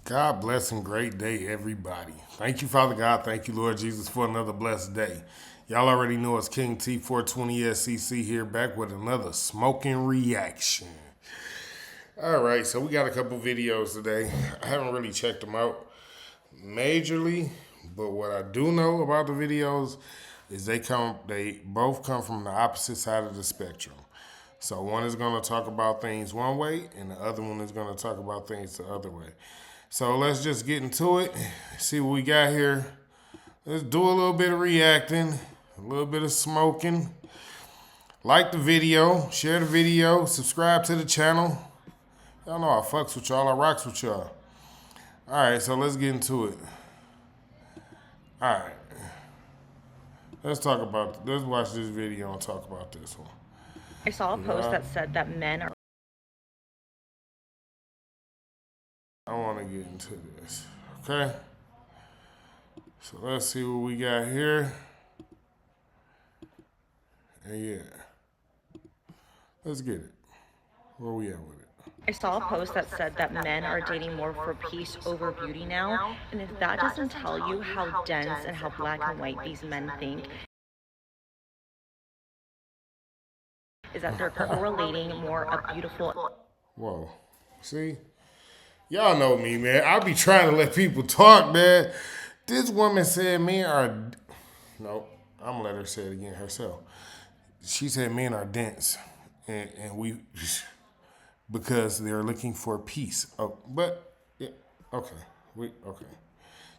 God bless and great day, everybody. Thank you, Father God. Thank you, Lord Jesus, for another blessed day. Y'all already know it's KingT420SCC here, back with another smoking reaction. All right, so we got a couple videos today. I haven't really checked them out majorly, but what I do know about the videos is they both come from the opposite side of the spectrum. So one is going to talk about things one way, and the other one is going to talk about things the other way. So let's just get into it, see what we got here. Let's do a little bit of reacting, a little bit of smoking. Like the video, share the video, subscribe to the channel. Y'all know I fucks with y'all, I rocks with y'all. All right, so let's get into it. All right. Let's watch this video and talk about this one. I saw a post that said that men are... I want to get into this, okay? So let's see what we got here. And yeah, let's get it. Where we at with it? I saw a post that said that men are dating more for peace over beauty now, and if that doesn't tell you how dense and how black and white these men think, is that they're correlating more a beautiful... Whoa, see? Y'all know me, man. I be trying to let people talk, man. This woman said men are... Nope, I'm gonna let her say it again herself. She said men are dense, and we... because they're looking for peace. Oh, but, yeah, okay. Okay.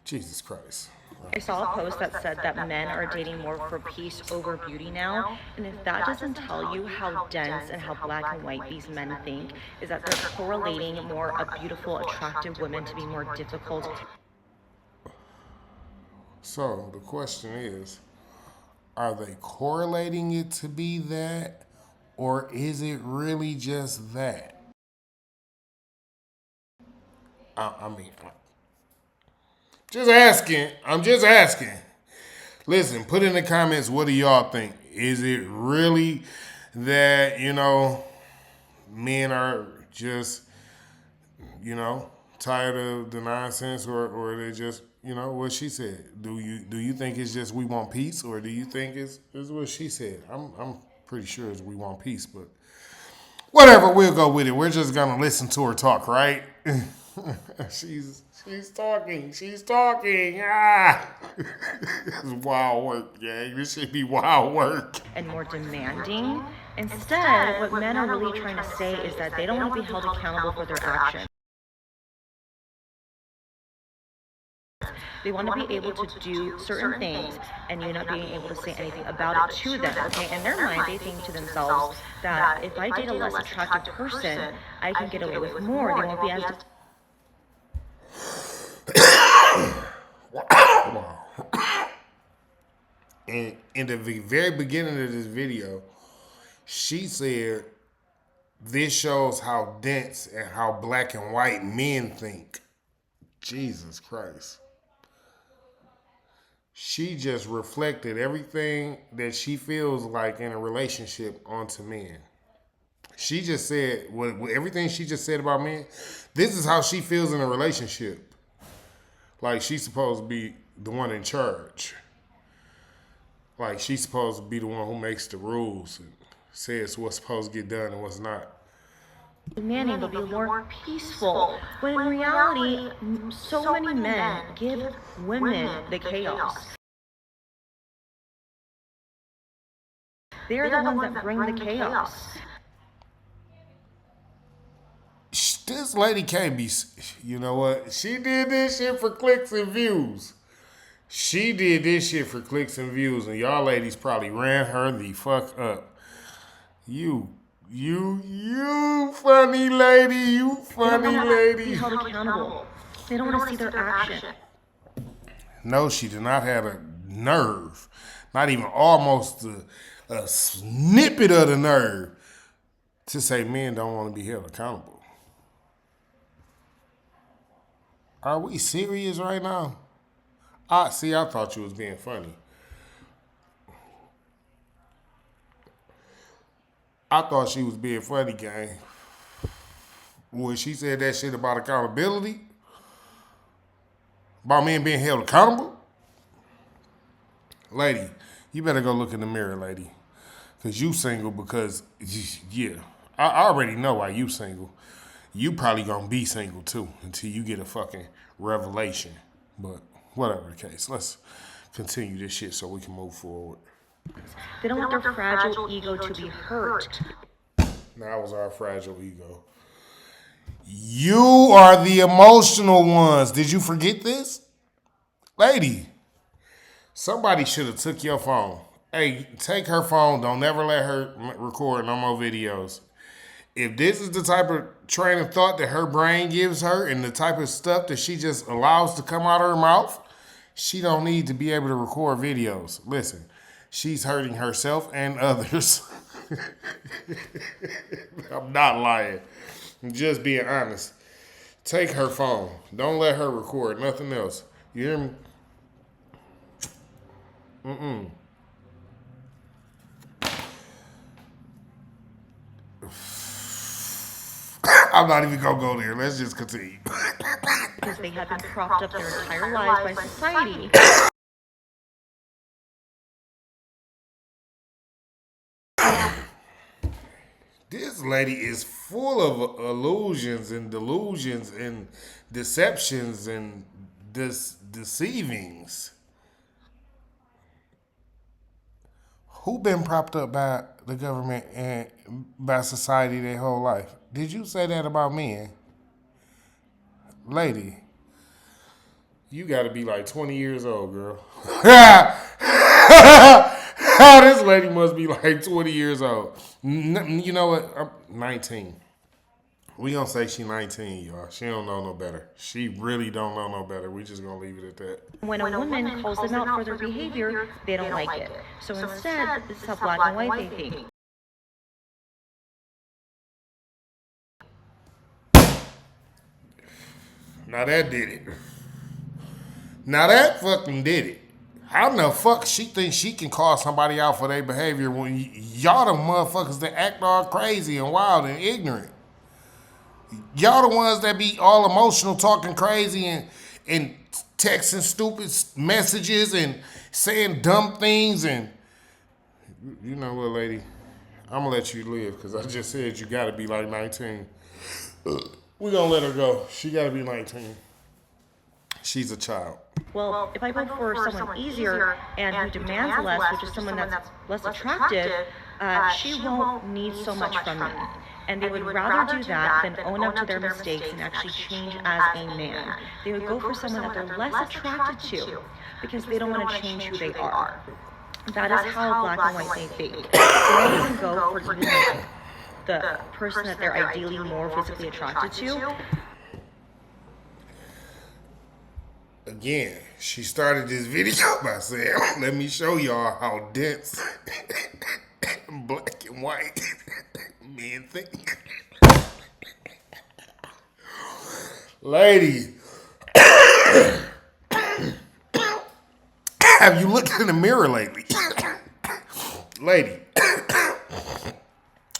Jesus Christ. I saw a post that said that men are dating more for peace over beauty now, and if that doesn't tell you how dense and how black and white these men think, is that they're correlating more a beautiful, attractive women to be more difficult. So the question is, are they correlating it to be that, or is it really just that? I mean, just asking. I'm just asking. Listen, put in the comments, what do y'all think? Is it really that, men are just, tired of the nonsense, or they just, what she said? Do you think it's just we want peace, or do you think it's what she said? I'm pretty sure it's we want peace, but whatever, we'll go with it. We're just gonna listen to her talk, right? She's talking. She's talking. Ah, it's wild work, gang. This should be wild work. And more demanding. Instead, what men are really trying to say is that they don't want to be held accountable for their actions. They want to be able to do certain things and you not being able to say anything about it to them, okay? In their mind, they think to themselves that if I date a less attractive person, I can get away with more. They won't be as... Wow. And in the very beginning of this video, she said, this shows how dense and how black and white men think. Jesus Christ. She just reflected everything that she feels like in a relationship onto men. She just said, everything she just said about men, this is how she feels in a relationship. Like she's supposed to be the one in charge. Like she's supposed to be the one who makes the rules and says what's supposed to get done and what's not. Demanding to be more peaceful, when in reality, so many men give women the chaos. They're the ones that bring the chaos. This lady can't be, you know what? She did this shit for clicks and views. She did this shit for clicks and views, and y'all ladies probably ran her the fuck up. You funny lady, you funny lady. Be held accountable. They don't want to see their action. No, she did not have a nerve, not even almost a snippet of the nerve to say men don't want to be held accountable. Are we serious right now? I thought you was being funny. I thought she was being funny, gang. When she said that shit about accountability, About men being held accountable? Lady, you better go look in the mirror, lady. Because you single because, yeah, I already know why you single. You probably going to be single too until you get a fucking revelation. But whatever the case, let's continue this shit so we can move forward. They don't want their fragile ego to be hurt. That was our fragile ego. You are the emotional ones. Did you forget this? Lady, somebody should have took your phone. Hey, take her phone. Don't never let her record no more videos. If this is the type of train of thought that her brain gives her and the type of stuff that she just allows to come out of her mouth, she don't need to be able to record videos. Listen, she's hurting herself and others. I'm not lying. I'm just being honest. Take her phone. Don't let her record nothing else. You hear me? I'm not even gonna go there. Let's just continue. Because they have been propped up their entire lives by society. This lady is full of illusions and delusions and deceptions and deceivings. Who been propped up by the government and by society their whole life? Did you say that about men? Lady, you gotta be like 20 years old, girl. This lady must be like 20 years old. You know what? I'm 19. We gonna say she 19, y'all. She don't know no better. She really don't know no better. We just gonna leave it at that. When a woman calls them out for their behavior, they don't like it. So instead, this is how black and white they think. Now that did it. Now that fucking did it. How the fuck she thinks she can call somebody out for their behavior when y'all the motherfuckers that act all crazy and wild and ignorant? Y'all the ones that be all emotional, talking crazy and texting stupid messages and saying dumb things and you know what, lady? I'm gonna let you live because I just said you gotta be like 19. We gonna let her go. She gotta be 19. She's a child. Well, if I go for someone easier and who demands less, which is someone that's less attractive, she won't need so much from me. And they would rather do that than own up to their mistakes and actually change as a man. They would go for someone that they're less attracted to because they don't want to change who they are. That is how black and white they think. They don't even go for even like the person that they're ideally more physically attracted to. Again, she started this video by saying, let me show y'all how dense black and white men think. Lady, have you looked in the mirror lately? Lady,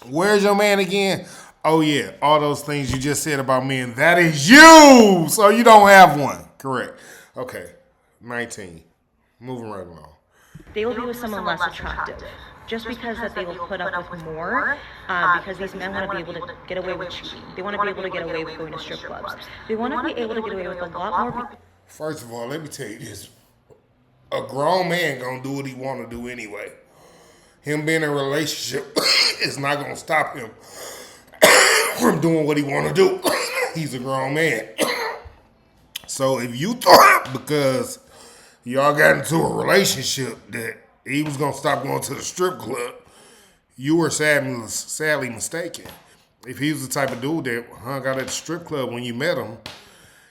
where's your man again? Oh yeah, all those things you just said about men, that is you! So you don't have one. Correct. Okay, 19. Moving right along. They will be with someone less attractive. Just because that they will put up with more, because these men want to be able to get away with cheating. They want to be able to get away with going to strip clubs. They want to be able to get away with a lot more. First of all, let me tell you this. A grown man gonna do what he want to do anyway. Him being in a relationship is not gonna stop him from doing what he want to do. He's a grown man. So if you thought because y'all got into a relationship that he was gonna stop going to the strip club, you were sadly mistaken. If he was the type of dude that hung out at the strip club when you met him,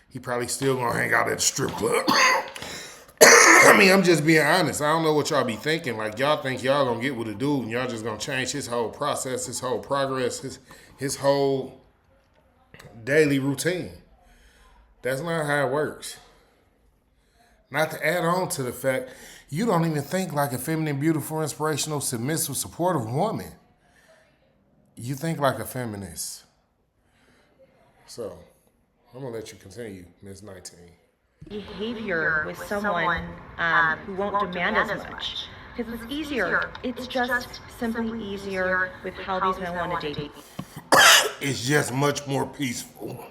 he probably still gonna hang out at the strip club. I mean, I'm just being honest. I don't know what y'all be thinking. Like, y'all think y'all gonna get with a dude and y'all just gonna change his whole process, his whole progress, his whole daily routine. That's not how it works. Not to add on to the fact, you don't even think like a feminine, beautiful, inspirational, submissive, supportive woman. You think like a feminist. So, I'm gonna let you continue, Miss 19. behavior with someone who won't demand as much. Because it's easier. It's just simply easier with how these men want to date. It's just much more peaceful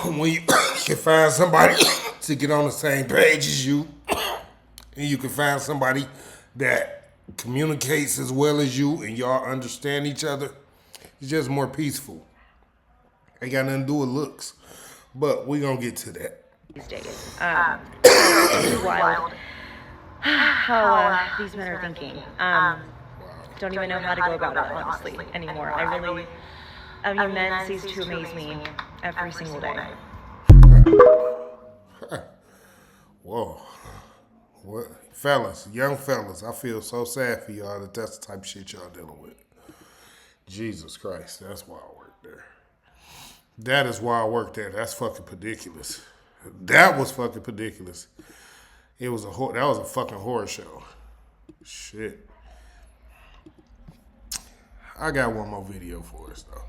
when you can find somebody to get on the same page as you, and you can find somebody that communicates as well as you, and y'all understand each other. It's just more peaceful. Ain't got nothing to do with looks, but we gonna get to that. These days. It's wild how these men are thinking. Don't even know how to go about it, honestly, anymore. I mean, men cease to amaze me every single day. Whoa. What? Fellas, young fellas, I feel so sad for y'all that that's the type of shit y'all dealing with. Jesus Christ, that's why I work there. That is why I work there. That's fucking ridiculous. That was fucking ridiculous. That was a fucking horror show. Shit. I got one more video for us though.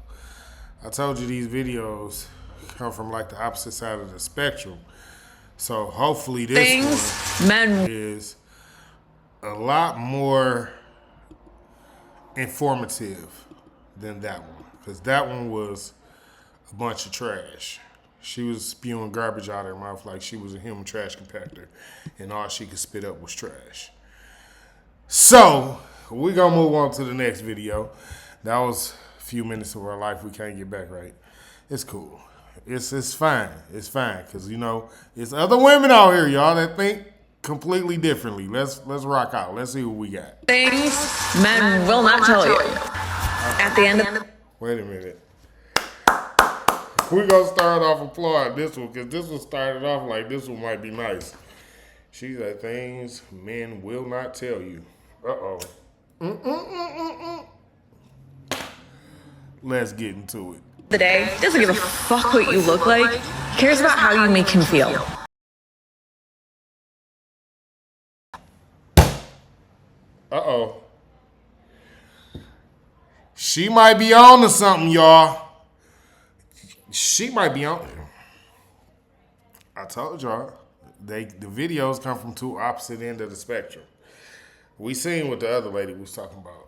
I told you these videos come from like the opposite side of the spectrum. So hopefully this one is a lot more informative than that one. Because that one was a bunch of trash. She was spewing garbage out of her mouth like she was a human trash compactor. And all she could spit up was trash. So, we're going to move on to the next video. That was a few minutes of our life we can't get back right. It's cool. It's fine. It's fine. Because, you know, there's other women out here, y'all, that think completely differently. Let's rock out. Let's see what we got. Things men will not tell you. At the end of Wait a minute. We're going to start off applauding this one because this one started off like this one might be nice. She said things men will not tell you. Uh-oh. Let's get into it. the day, he doesn't give a fuck what you look like. He cares about how you make him feel. Uh-oh. She might be on to something, y'all. She might be on. I told y'all, the videos come from two opposite ends of the spectrum. We seen what the other lady was talking about.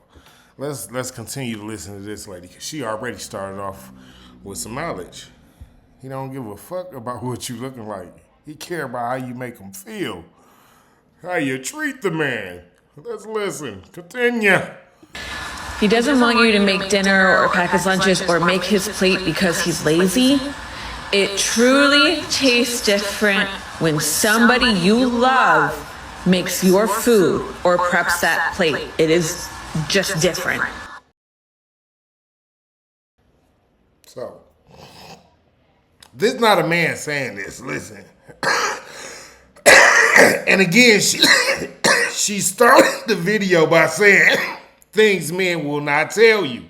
Let's continue to listen to this lady because she already started off with some knowledge. He don't give a fuck about what you looking like. He care about how you make him feel, how you treat the man. Let's listen. Continue. He doesn't want you to make dinner or pack his lunches or make his plate because he's lazy. It truly tastes different when somebody you love makes your food or preps that plate. It is just different. So, this is not a man saying this. Listen. And again, she started the video by saying things men will not tell you.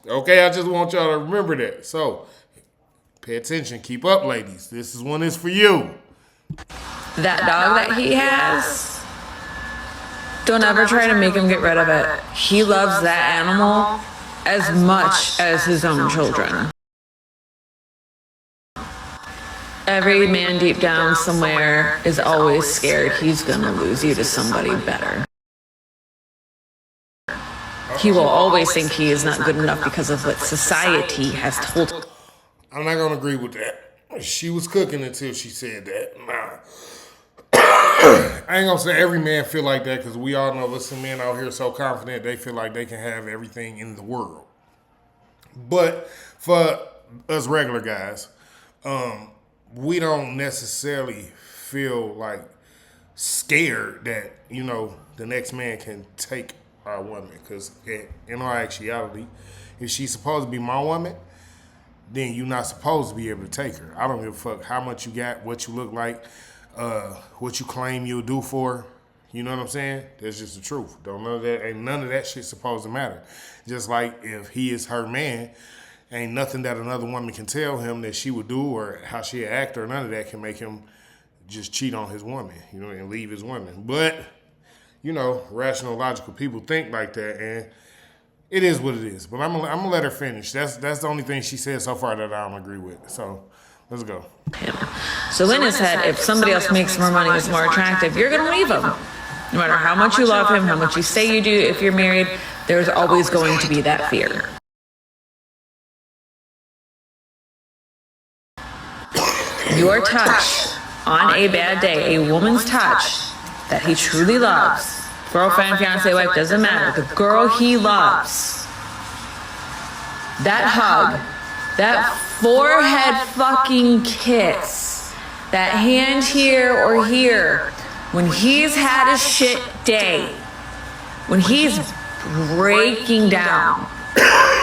Okay, I just want y'all to remember that. So, pay attention. Keep up, ladies. This one is for you. That dog that he has, don't ever try to make him get rid of it. He loves that animal as much as his own children. Every man deep down somewhere is always scared he's gonna lose you to somebody better. He will always think he is not good enough because of what society has told him. I'm not gonna agree with that. She was cooking until she said that. Nah. I ain't gonna say every man feel like that because we all know there's some men out here so confident they feel like they can have everything in the world. But for us regular guys, we don't necessarily feel like scared that, you know, the next man can take our woman. Because in our actuality, if she's supposed to be my woman, then you're not supposed to be able to take her. I don't give a fuck how much you got, what you look like, what you claim you'll do for her. You know what I'm saying? That's just the truth. Ain't none of that shit supposed to matter. Just like if he is her man, ain't nothing that another woman can tell him that she would do or how she act or none of that can make him just cheat on his woman, you know, and leave his woman. But, you know, rational, logical people think like that, and it is what it is. But I'm gonna let her finish. That's the only thing she said so far that I don't agree with. So Let's go. him. So in his head, if somebody else makes more money, is more attractive, you're going to leave him. No matter how much you love him, how much you say you do, if you're married, there's always going to be that fear. Your touch on a bad day, a woman's touch that he truly loves, girlfriend, fiance, wife, doesn't matter, the girl he loves, that hug, that forehead fucking kiss, that hand here or here, when he's had a shit day, when he's breaking down,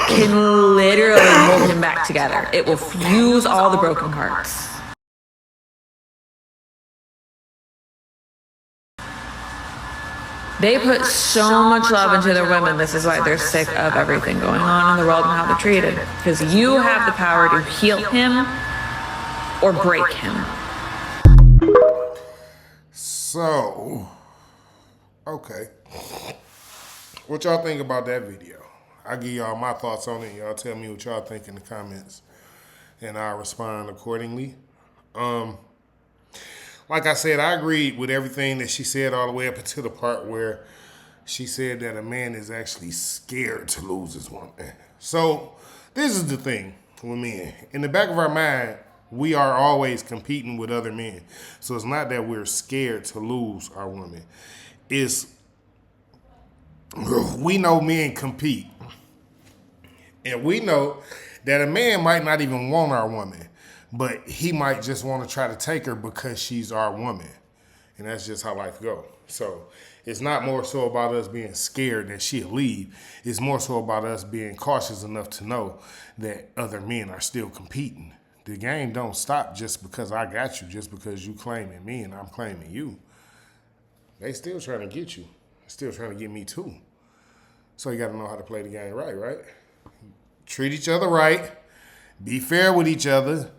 can literally hold him back together. It will fuse all the broken parts. They put so much love into their women. This is why they're sick of everything going on in the world and how they're treated. Because you have the power to heal him or break him. So, okay. What y'all think about that video? I'll give y'all my thoughts on it. Y'all tell me what y'all think in the comments. And I'll respond accordingly. Like I said, I agreed with everything that she said all the way up until the part where she said that a man is actually scared to lose his woman. So this is the thing with men. In the back of our mind, we are always competing with other men. So it's not that we're scared to lose our woman. It's, we know men compete. And we know that a man might not even want our woman, but he might just want to try to take her because she's our woman. And that's just how life goes. So it's not more so about us being scared that she'll leave. It's more so about us being cautious enough to know that other men are still competing. The game don't stop just because I got you, just because you claiming me and I'm claiming you. They still trying to get you. Still trying to get me too. So you got to know how to play the game right? Treat each other right. Be fair with each other.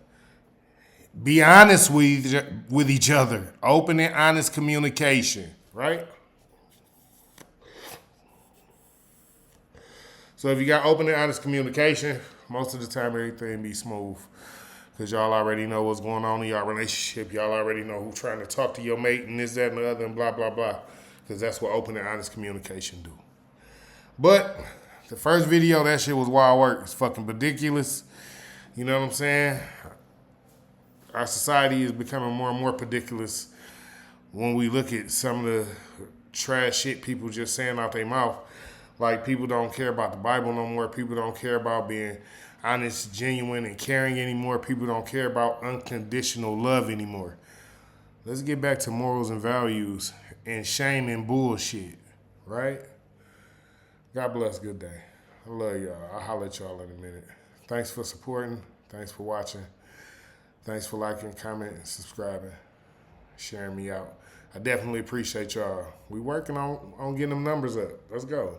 Be honest with each other. Open and honest communication, right? So if you got open and honest communication, most of the time everything be smooth. Because y'all already know what's going on in y'all relationship. Y'all already know who's trying to talk to your mate and this, that, and the other, and blah, blah, blah. Because that's what open and honest communication do. But the first video, that shit was wild work. It's fucking ridiculous. You know what I'm saying? Our society is becoming more and more ridiculous when we look at some of the trash shit people just saying out their mouth. Like, people don't care about the Bible no more. People don't care about being honest, genuine, and caring anymore. People don't care about unconditional love anymore. Let's get back to morals and values and shame and bullshit, right? God bless. Good day. I love y'all. I'll holler at y'all in a minute. Thanks for supporting. Thanks for watching. Thanks for liking, commenting, subscribing, sharing me out. I definitely appreciate y'all. We working on getting them numbers up. Let's go.